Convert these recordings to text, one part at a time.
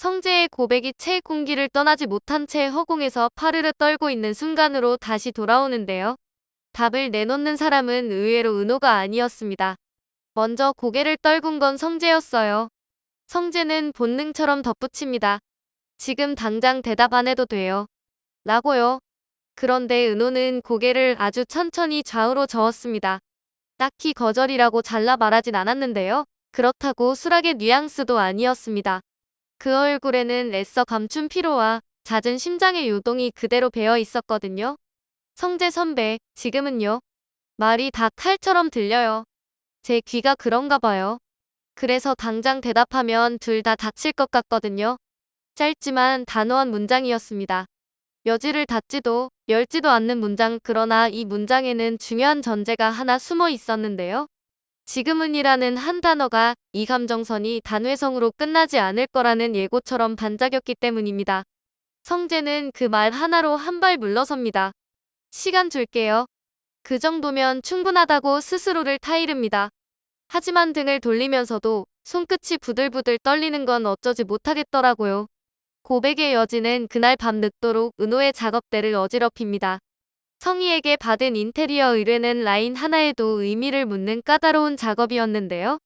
성재의 고백이 체액 공기를 떠나지 못한 채 허공에서 파르르 떨고 있는 순간으로 다시 돌아오는데요. 답을 내놓는 사람은 의외로 은호가 아니었습니다. 먼저 고개를 떨군 건 성재였어요. 성재는 본능처럼 덧붙입니다. 지금 당장 대답 안 해도 돼요. 라고요. 그런데 은호는 고개를 아주 천천히 좌우로 저었습니다. 딱히 거절이라고 잘라 말하진 않았는데요. 그렇다고 수락의 뉘앙스도 아니었습니다. 그 얼굴에는 애써 감춘 피로와 잦은 심장의 요동이 그대로 배어 있었거든요. 성재 선배, 지금은요? 말이 다 칼처럼 들려요. 제 귀가 그런가 봐요. 그래서 당장 대답하면 둘 다 다칠 것 같거든요. 짧지만 단호한 문장이었습니다. 여지를 닫지도 열지도 않는 문장, 그러나 이 문장에는 중요한 전제가 하나 숨어 있었는데요. 지금은이라는 한 단어가 이 감정선이 단회성으로 끝나지 않을 거라는 예고처럼 반짝였기 때문입니다. 성재는 그 말 하나로 한 발 물러섭니다. 시간 줄게요. 그 정도면 충분하다고 스스로를 타이릅니다. 하지만 등을 돌리면서도 손끝이 부들부들 떨리는 건 어쩌지 못하겠더라고요. 고백의 여지는 그날 밤 늦도록 은호의 작업대를 어지럽힙니다. 성희에게 받은 인테리어 의뢰는 라인 하나에도 의미를 묻는 까다로운 작업이었는데요.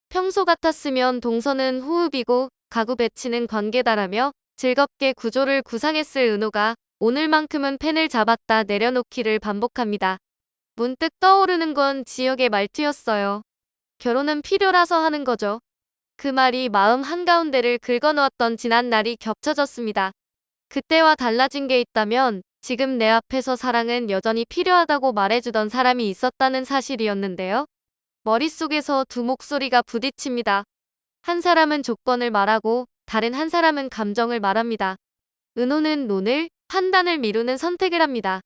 평소 같았으면 동선은 호흡이고 가구 배치는 관계다라며 즐겁게 구조를 구상했을 은호가 오늘만큼은 펜을 잡았다 내려놓기를 반복합니다. 문득 떠오르는 건 지혁의 말투였어요. 결혼은 필요라서 하는 거죠. 그 말이 마음 한가운데를 긁어놓았던 지난 날이 겹쳐졌습니다. 그때와 달라진 게 있다면 지금 내 앞에서 사랑은 여전히 필요하다고 말해주던 사람이 있었다는 사실이었는데요. 머릿속에서 두 목소리가 부딪힙니다. 한 사람은 조건을 말하고 다른 한 사람은 감정을 말합니다. 은호는 논을, 판단을 미루는 선택을 합니다.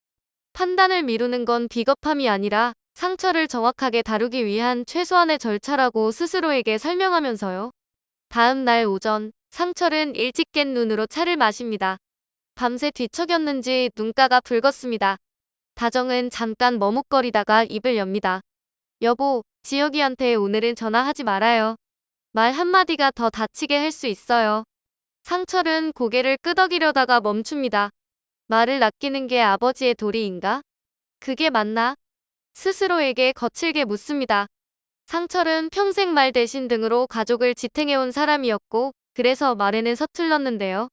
판단을 미루는 건 비겁함이 아니라 상처를 정확하게 다루기 위한 최소한의 절차라고 스스로에게 설명하면서요. 다음 날 오전, 상철은 일찍 깬 눈으로 차를 마십니다. 밤새 뒤척였는지 눈가가 붉었습니다. 다정은 잠깐 머뭇거리다가 입을 엽니다. 여보, 지혁이한테 오늘은 전화하지 말아요. 말 한마디가 더 다치게 할 수 있어요. 상철은 고개를 끄덕이려다가 멈춥니다. 말을 아끼는 게 아버지의 도리인가? 그게 맞나? 스스로에게 거칠게 묻습니다. 상철은 평생 말 대신 등으로 가족을 지탱해온 사람이었고 그래서 말에는 서툴렀는데요.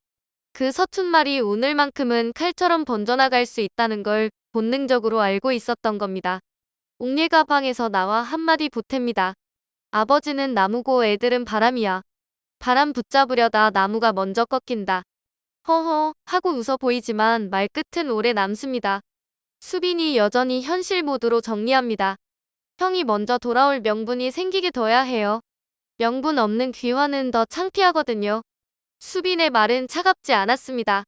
그 서툰 말이 오늘만큼은 칼처럼 번져나갈 수 있다는 걸 본능적으로 알고 있었던 겁니다. 옥례가 방에서 나와 한마디 보탭니다. 아버지는 나무고 애들은 바람이야. 바람 붙잡으려다 나무가 먼저 꺾인다. 허허 하고 웃어 보이지만 말끝은 오래 남습니다. 수빈이 여전히 현실 모드로 정리합니다. 형이 먼저 돌아올 명분이 생기게 둬야 해요. 명분 없는 귀환은 더 창피하거든요. 수빈의 말은 차갑지 않았습니다.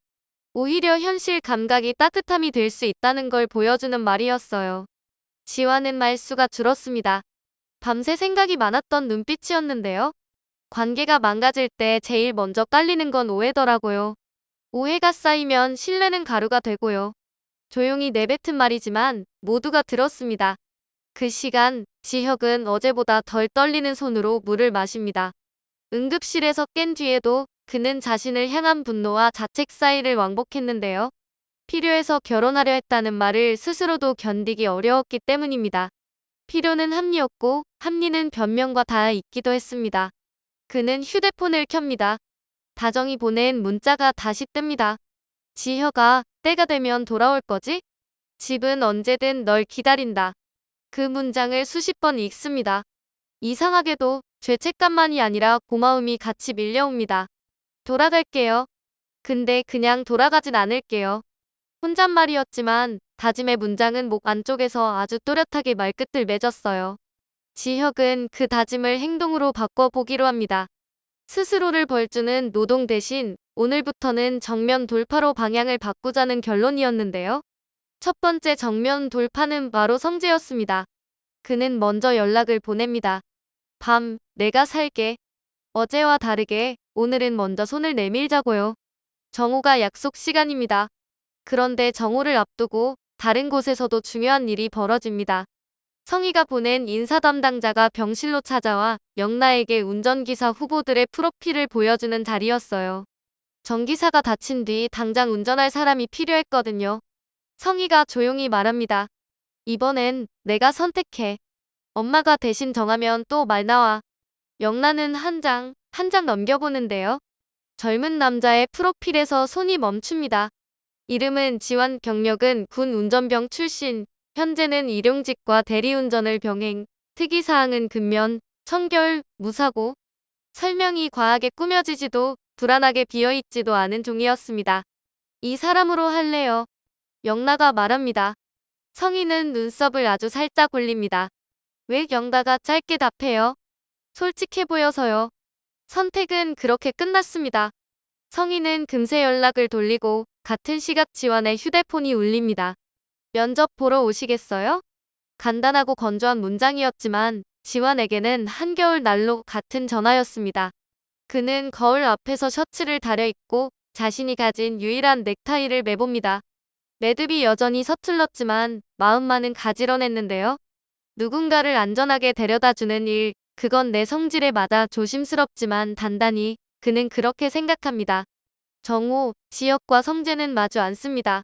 오히려 현실 감각이 따뜻함이 될 수 있다는 걸 보여주는 말이었어요. 지화는 말수가 줄었습니다. 밤새 생각이 많았던 눈빛이었는데요. 관계가 망가질 때 제일 먼저 깔리는 건 오해더라고요. 오해가 쌓이면 신뢰는 가루가 되고요. 조용히 내뱉은 말이지만 모두가 들었습니다. 그 시간 지혁은 어제보다 덜 떨리는 손으로 물을 마십니다. 응급실에서 깬 뒤에도 그는 자신을 향한 분노와 자책 사이를 왕복했는데요. 필요해서 결혼하려 했다는 말을 스스로도 견디기 어려웠기 때문입니다. 필요는 합리였고 합리는 변명과 닿아 있기도 했습니다. 그는 휴대폰을 켭니다. 다정이 보낸 문자가 다시 뜹니다. 지혁아, 때가 되면 돌아올 거지? 집은 언제든 널 기다린다. 그 문장을 수십 번 읽습니다. 이상하게도 죄책감만이 아니라 고마움이 같이 밀려옵니다. 돌아갈게요. 근데 그냥 돌아가진 않을게요. 혼잣말이었지만 다짐의 문장은 목 안쪽에서 아주 또렷하게 말끝을 맺었어요. 지혁은 그 다짐을 행동으로 바꿔보기로 합니다. 스스로를 벌주는 노동 대신 오늘부터는 정면 돌파로 방향을 바꾸자는 결론이었는데요. 첫 번째 정면 돌파는 바로 성재였습니다. 그는 먼저 연락을 보냅니다. 밤, 내가 살게. 어제와 다르게 오늘은 먼저 손을 내밀자고요. 정오가 약속 시간입니다. 그런데 정오를 앞두고 다른 곳에서도 중요한 일이 벌어집니다. 성희가 보낸 인사 담당자가 병실로 찾아와 영나에게 운전기사 후보들의 프로필을 보여주는 자리였어요. 전기사가 다친 뒤 당장 운전할 사람이 필요했거든요. 성희가 조용히 말합니다. 이번엔 내가 선택해. 엄마가 대신 정하면 또 말 나와. 영란은 한 장 넘겨보는데요. 젊은 남자의 프로필에서 손이 멈춥니다. 이름은 지환, 경력은 군 운전병 출신, 현재는 일용직과 대리운전을 병행, 특이사항은 근면, 청결, 무사고. 설명이 과하게 꾸며지지도 불안하게 비어있지도 않은 종이었습니다. 이 사람으로 할래요. 영라가 말합니다. 성희는 눈썹을 아주 살짝 올립니다. 왜? 영다가 짧게 답해요. 솔직해 보여서요. 선택은 그렇게 끝났습니다. 성희는 금세 연락을 돌리고 같은 시각 지환의 휴대폰이 울립니다. 면접 보러 오시겠어요? 간단하고 건조한 문장이었지만 지환에게는 한겨울 난로 같은 전화였습니다. 그는 거울 앞에서 셔츠를 다려 입고 자신이 가진 유일한 넥타이를 매봅니다. 매듭이 여전히 서툴렀지만 마음만은 가지런했는데요. 누군가를 안전하게 데려다주는 일, 그건 내 성질에 맞아 조심스럽지만 단단히 그는 그렇게 생각합니다. 정호, 지혁과 성재는 마주 앉습니다.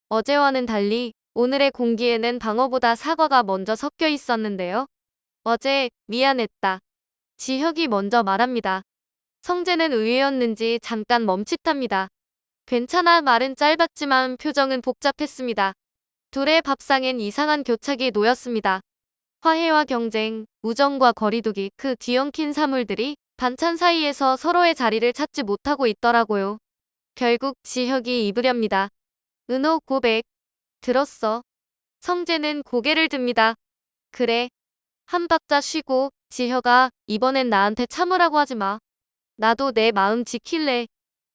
어제와는 달리 오늘의 공기에는 방어보다 사과가 먼저 섞여 있었는데요. 어제 미안했다. 지혁이 먼저 말합니다. 성재는 의외였는지 잠깐 멈칫합니다. 괜찮아 말은 짧았지만 표정은 복잡했습니다. 둘의 밥상엔 이상한 교착이 놓였습니다. 화해와 경쟁, 우정과 거리두기, 그 뒤엉킨 사물들이 반찬 사이에서 서로의 자리를 찾지 못하고 있더라고요. 결국 지혁이 입으렵니다. 은호 고백. 들었어. 성재는 고개를 듭니다. 그래. 한 박자 쉬고 지혁아 이번엔 나한테 참으라고 하지 마. 나도 내 마음 지킬래.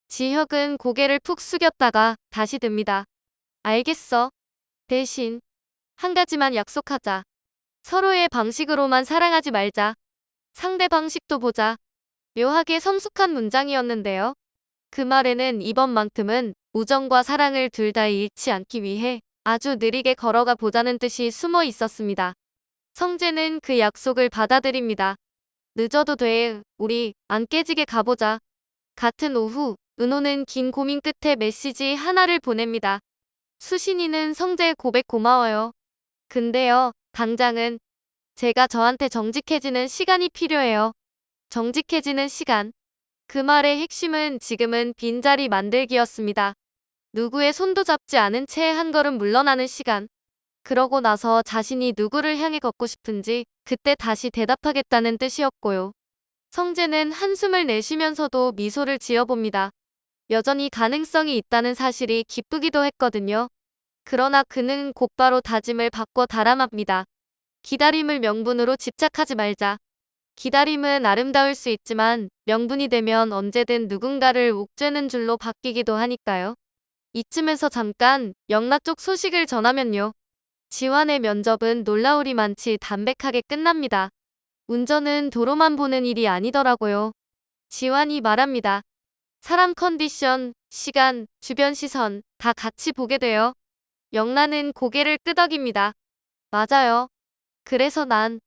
지혁은 고개를 푹 숙였다가 다시 듭니다. 알겠어. 대신 한 가지만 약속하자. 서로의 방식으로만 사랑하지 말자. 상대 방식도 보자. 묘하게 성숙한 문장이었는데요. 그 말에는 이번만큼은 우정과 사랑을 둘 다 잃지 않기 위해 아주 느리게 걸어가 보자는 뜻이 숨어 있었습니다. 성재는 그 약속을 받아들입니다. 늦어도 돼. 우리 안 깨지게 가보자. 같은 오후, 은호는 긴 고민 끝에 메시지 하나를 보냅니다. 수신이는 성재 고백 고마워요. 근데요, 당장은 제가 저한테 정직해지는 시간이 필요해요. 정직해지는 시간. 그 말의 핵심은 지금은 빈자리 만들기였습니다. 누구의 손도 잡지 않은 채 한 걸음 물러나는 시간. 그러고 나서 자신이 누구를 향해 걷고 싶은지 그때 다시 대답하겠다는 뜻이었고요. 성재는 한숨을 내쉬면서도 미소를 지어봅니다. 여전히 가능성이 있다는 사실이 기쁘기도 했거든요. 그러나 그는 곧바로 다짐을 바꿔 다람합니다. 기다림을 명분으로 집착하지 말자. 기다림은 아름다울 수 있지만 명분이 되면 언제든 누군가를 옥죄는 줄로 바뀌기도 하니까요. 이쯤에서 잠깐 영라 쪽 소식을 전하면요. 지환의 면접은 놀라우리만치 담백하게 끝납니다. 운전은 도로만 보는 일이 아니더라고요. 지환이 말합니다. 사람 컨디션, 시간, 주변 시선 다 같이 보게 돼요. 영란은 고개를 끄덕입니다. 맞아요. 그래서 난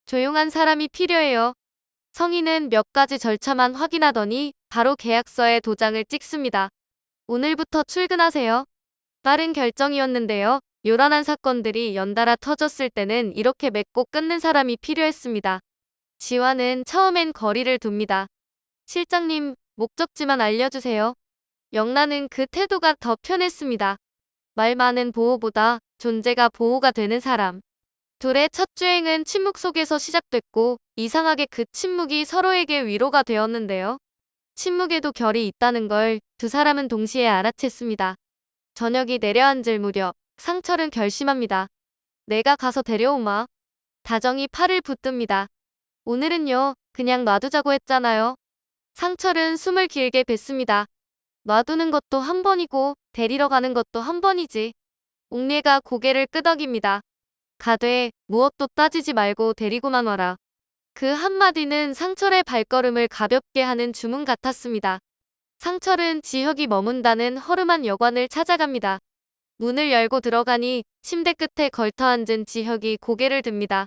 조용한 사람이 필요해요. 성희는 몇 가지 절차만 확인하더니 바로 계약서에 도장을 찍습니다. 오늘부터 출근하세요. 빠른 결정이었는데요. 요란한 사건들이 연달아 터졌을 때는 이렇게 맺고 끊는 사람이 필요했습니다. 지환은 처음엔 거리를 둡니다. 실장님, 목적지만 알려주세요. 영란은 그 태도가 더 편했습니다. 말 많은 보호보다 존재가 보호가 되는 사람. 둘의 첫 주행은 침묵 속에서 시작됐고 이상하게 그 침묵이 서로에게 위로가 되었는데요. 침묵에도 결이 있다는 걸 두 사람은 동시에 알아챘습니다. 저녁이 내려앉을 무렵 상철은 결심합니다. 내가 가서 데려오마. 다정이 팔을 붙듭니다. 오늘은요, 그냥 놔두자고 했잖아요. 상철은 숨을 길게 뱉습니다. 놔두는 것도 한 번이고 데리러 가는 것도 한 번이지. 옥례가 고개를 끄덕입니다. 가되 무엇도 따지지 말고 데리고만 와라. 그 한마디는 상철의 발걸음을 가볍게 하는 주문 같았습니다. 상철은 지혁이 머문다는 허름한 여관을 찾아갑니다. 문을 열고 들어가니 침대 끝에 걸터앉은 지혁이 고개를 듭니다.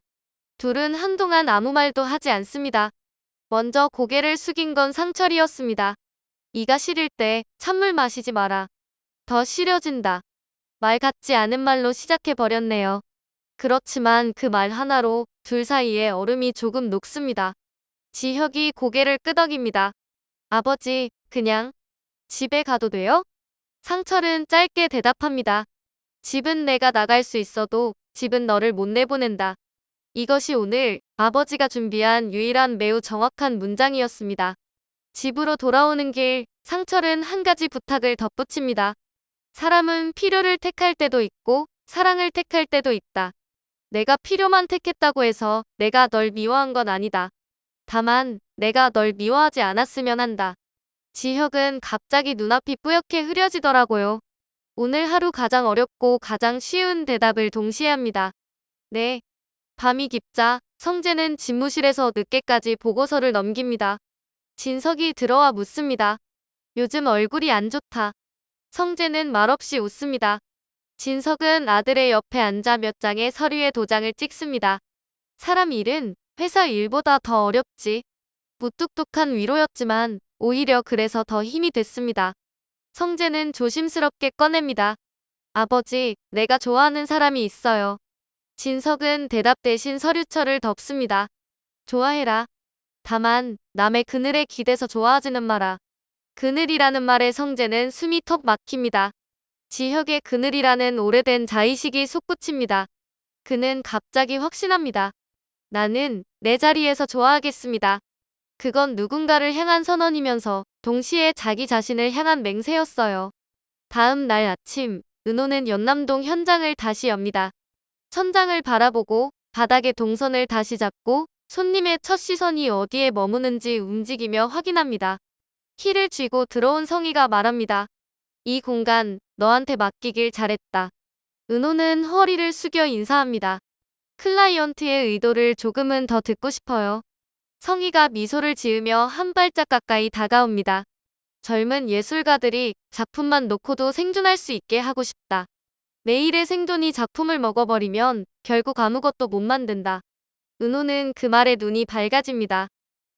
둘은 한동안 아무 말도 하지 않습니다. 먼저 고개를 숙인 건 상철이었습니다. 이가 시릴 때 찬물 마시지 마라. 더 시려진다. 말 같지 않은 말로 시작해버렸네요. 그렇지만 그 말 하나로 둘 사이에 얼음이 조금 녹습니다. 지혁이 고개를 끄덕입니다. 아버지, 그냥 집에 가도 돼요? 상철은 짧게 대답합니다. 집은 내가 나갈 수 있어도 집은 너를 못 내보낸다. 이것이 오늘 아버지가 준비한 유일한 매우 정확한 문장이었습니다. 집으로 돌아오는 길, 상철은 한 가지 부탁을 덧붙입니다. 사람은 필요를 택할 때도 있고 사랑을 택할 때도 있다. 내가 필요만 택했다고 해서 내가 널 미워한 건 아니다. 다만 내가 널 미워하지 않았으면 한다. 지혁은 갑자기 눈앞이 뿌옇게 흐려지더라고요. 오늘 하루 가장 어렵고 가장 쉬운 대답을 동시에 합니다. 네. 밤이 깊자 성재는 집무실에서 늦게까지 보고서를 넘깁니다. 진석이 들어와 묻습니다. 요즘 얼굴이 안 좋다. 성재는 말없이 웃습니다. 진석은 아들의 옆에 앉아 몇 장의 서류에 도장을 찍습니다. 사람 일은 회사 일보다 더 어렵지. 무뚝뚝한 위로였지만 오히려 그래서 더 힘이 됐습니다. 성재는 조심스럽게 꺼냅니다. 아버지, 내가 좋아하는 사람이 있어요. 진석은 대답 대신 서류철을 덮습니다. 좋아해라. 다만 남의 그늘에 기대서 좋아하지는 마라. 그늘이라는 말에 성재는 숨이 턱 막힙니다. 지혁의 그늘이라는 오래된 자의식이 솟구칩니다. 그는 갑자기 확신합니다. 나는 내 자리에서 좋아하겠습니다. 그건 누군가를 향한 선언이면서 동시에 자기 자신을 향한 맹세였어요. 다음 날 아침, 은호는 연남동 현장을 다시 엽니다. 천장을 바라보고 바닥에 동선을 다시 잡고 손님의 첫 시선이 어디에 머무는지 움직이며 확인합니다. 키를 쥐고 들어온 성희가 말합니다. 이 공간 너한테 맡기길 잘했다. 은호는 허리를 숙여 인사합니다. 클라이언트의 의도를 조금은 더 듣고 싶어요. 성희가 미소를 지으며 한 발짝 가까이 다가옵니다. 젊은 예술가들이 작품만 놓고도 생존할 수 있게 하고 싶다. 매일의 생존이 작품을 먹어버리면 결국 아무것도 못 만든다. 은호는 그 말에 눈이 밝아집니다.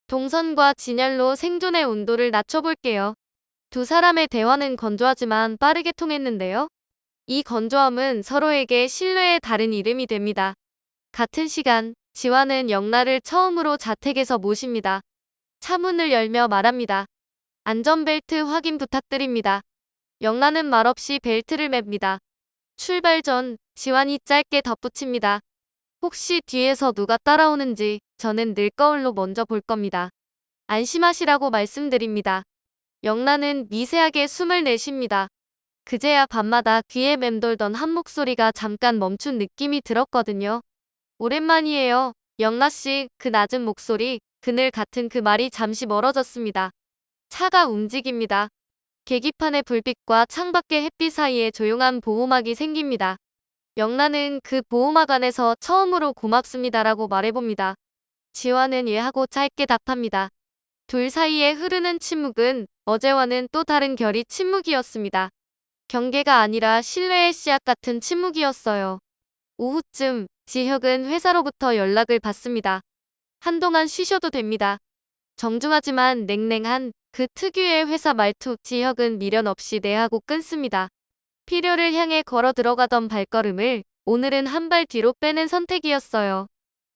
동선과 진열로 생존의 온도를 낮춰볼게요. 두 사람의 대화는 건조하지만 빠르게 통했는데요. 이 건조함은 서로에게 신뢰의 다른 이름이 됩니다. 같은 시간, 지화는 영란을 처음으로 자택에서 모십니다. 차문을 열며 말합니다. 안전벨트 확인 부탁드립니다. 영란은 말없이 벨트를 맵니다. 출발 전 지환이 짧게 덧붙입니다. 혹시 뒤에서 누가 따라오는지 저는 늘 거울로 먼저 볼 겁니다. 안심하시라고 말씀드립니다. 영란은 미세하게 숨을 내쉽니다. 그제야 밤마다 귀에 맴돌던 한 목소리가 잠깐 멈춘 느낌이 들었거든요. 오랜만이에요. 영라씨, 그 낮은 목소리, 그늘 같은 그 말이 잠시 멀어졌습니다. 차가 움직입니다. 계기판의 불빛과 창밖의 햇빛 사이에 조용한 보호막이 생깁니다. 영란은 그 보호막 안에서 처음으로 고맙습니다라고 말해봅니다. 지화는 예 하고 짧게 답합니다. 둘 사이에 흐르는 침묵은 어제와는 또 다른 결의 침묵이었습니다. 경계가 아니라 신뢰의 씨앗 같은 침묵이었어요. 오후쯤 지혁은 회사로부터 연락을 받습니다. 한동안 쉬셔도 됩니다. 정중하지만 냉랭한 그 특유의 회사 말투. 지혁은 미련 없이 네 하고 끊습니다. 필요를 향해 걸어 들어가던 발걸음을 오늘은 한 발 뒤로 빼는 선택이었어요.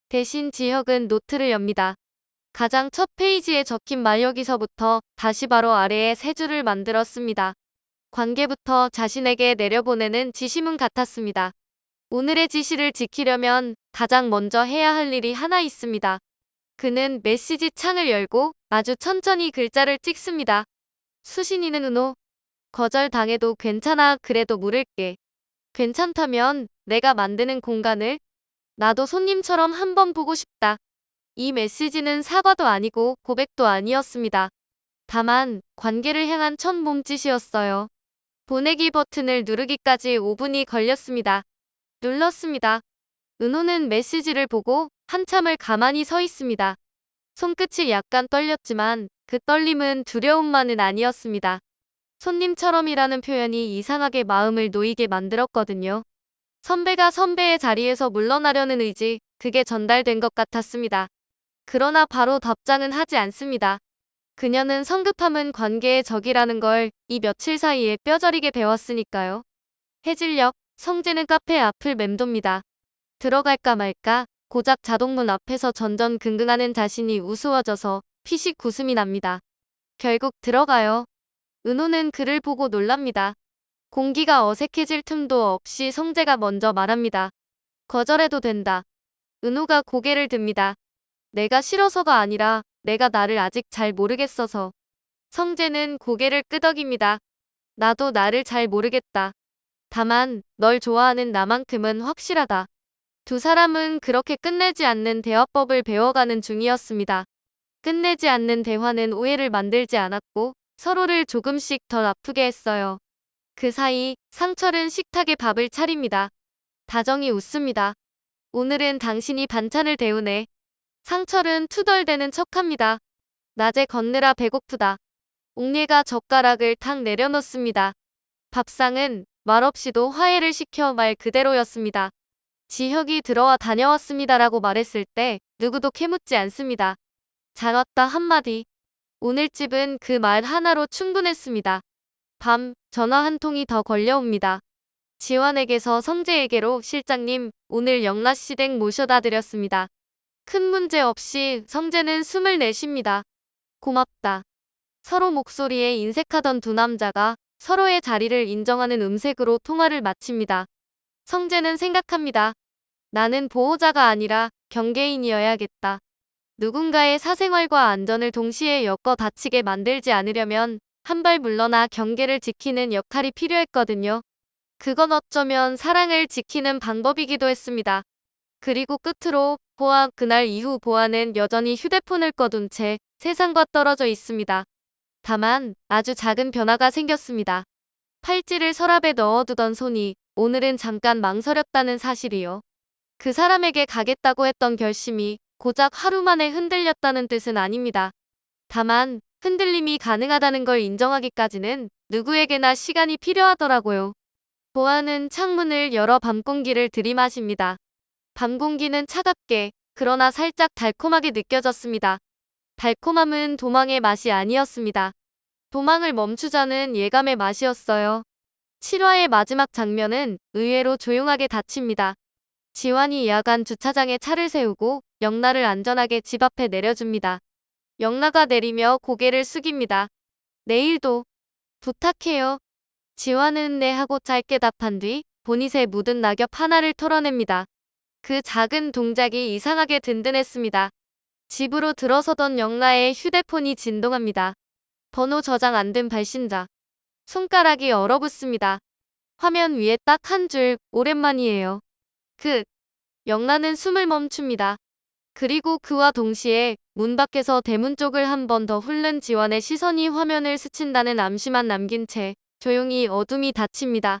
대신 지혁은 노트를 엽니다. 가장 첫 페이지에 적힌 말 여기서부터 다시 바로 아래에 세 줄을 만들었습니다. 관계부터 자신에게 내려보내는 지시문 같았습니다. 오늘의 지시를 지키려면 가장 먼저 해야 할 일이 하나 있습니다. 그는 메시지 창을 열고 아주 천천히 글자를 찍습니다. 수신이는 은호. 거절당해도 괜찮아. 그래도 물을게. 괜찮다면 내가 만드는 공간을 나도 손님처럼 한번 보고 싶다. 이 메시지는 사과도 아니고 고백도 아니었습니다. 다만 관계를 향한 첫 몸짓이었어요. 보내기 버튼을 누르기까지 5분이 걸렸습니다. 눌렀습니다. 은호는 메시지를 보고 한참을 가만히 서 있습니다. 손끝이 약간 떨렸지만 그 떨림은 두려움만은 아니었습니다. 손님처럼이라는 표현이 이상하게 마음을 놓이게 만들었거든요. 선배가 선배의 자리에서 물러나려는 의지, 그게 전달된 것 같았습니다. 그러나 바로 답장은 하지 않습니다. 그녀는 성급함은 관계의 적이라는 걸 이 며칠 사이에 뼈저리게 배웠으니까요. 해질녘, 성재는 카페 앞을 맴돕니다. 들어갈까 말까, 고작 자동문 앞에서 전전긍긍하는 자신이 우스워져서 피식 웃음이 납니다. 결국 들어가요. 은호는 그를 보고 놀랍니다. 공기가 어색해질 틈도 없이 성재가 먼저 말합니다. 거절해도 된다. 은호가 고개를 듭니다. 내가 싫어서가 아니라 내가 나를 아직 잘 모르겠어서. 성재는 고개를 끄덕입니다. 나도 나를 잘 모르겠다. 다만 널 좋아하는 나만큼은 확실하다. 두 사람은 그렇게 끝내지 않는 대화법을 배워가는 중이었습니다. 끝내지 않는 대화는 오해를 만들지 않았고 서로를 조금씩 덜 아프게 했어요. 그 사이 상철은 식탁에 밥을 차립니다. 다정이 웃습니다. 오늘은 당신이 반찬을 데우네. 상철은 투덜대는 척합니다. 낮에 걷느라 배고프다. 옥례가 젓가락을 탁 내려놓습니다. 밥상은 말없이도 화해를 시켜 말 그대로였습니다. 지혁이 들어와 다녀왔습니다라고 말했을 때 누구도 캐묻지 않습니다. 잘 왔다 한마디. 오늘 집은 그 말 하나로 충분했습니다. 밤 전화 한 통이 더 걸려옵니다. 지환에게서 성재에게로 실장님 오늘 영라씨 댁 모셔다 드렸습니다. 큰 문제 없이 성재는 숨을 내쉽니다. 고맙다. 서로 목소리에 인색하던 두 남자가 서로의 자리를 인정하는 음색으로 통화를 마칩니다. 성재는 생각합니다. 나는 보호자가 아니라 경계인이어야겠다. 누군가의 사생활과 안전을 동시에 엮어 다치게 만들지 않으려면 한 발 물러나 경계를 지키는 역할이 필요했거든요. 그건 어쩌면 사랑을 지키는 방법이기도 했습니다. 그리고 끝으로 그날 이후 보아는 여전히 휴대폰을 꺼둔 채 세상과 떨어져 있습니다. 다만 아주 작은 변화가 생겼습니다. 팔찌를 서랍에 넣어두던 손이 오늘은 잠깐 망설였다는 사실이요. 그 사람에게 가겠다고 했던 결심이 고작 하루 만에 흔들렸다는 뜻은 아닙니다. 다만 흔들림이 가능하다는 걸 인정하기까지는 누구에게나 시간이 필요하더라고요. 보아는 창문을 열어 밤공기를 들이마십니다. 밤공기는 차갑게 그러나 살짝 달콤하게 느껴졌습니다. 달콤함은 도망의 맛이 아니었습니다. 도망을 멈추자는 예감의 맛이었어요. 7화의 마지막 장면은 의외로 조용하게 닫힙니다. 지환이 야간 주차장에 차를 세우고 영라를 안전하게 집 앞에 내려줍니다. 영라가 내리며 고개를 숙입니다. 내일도 부탁해요. 지환은 네 하고 짧게 답한 뒤 보닛에 묻은 낙엽 하나를 털어냅니다. 그 작은 동작이 이상하게 든든했습니다. 집으로 들어서던 영라의 휴대폰이 진동합니다. 번호 저장 안 된 발신자. 손가락이 얼어붙습니다. 화면 위에 딱 한 줄, 오랜만이에요. 영라는 숨을 멈춥니다. 그리고 그와 동시에 문 밖에서 대문 쪽을 한 번 더 훑는 지환의 시선이 화면을 스친다는 암시만 남긴 채 조용히 어둠이 닫힙니다.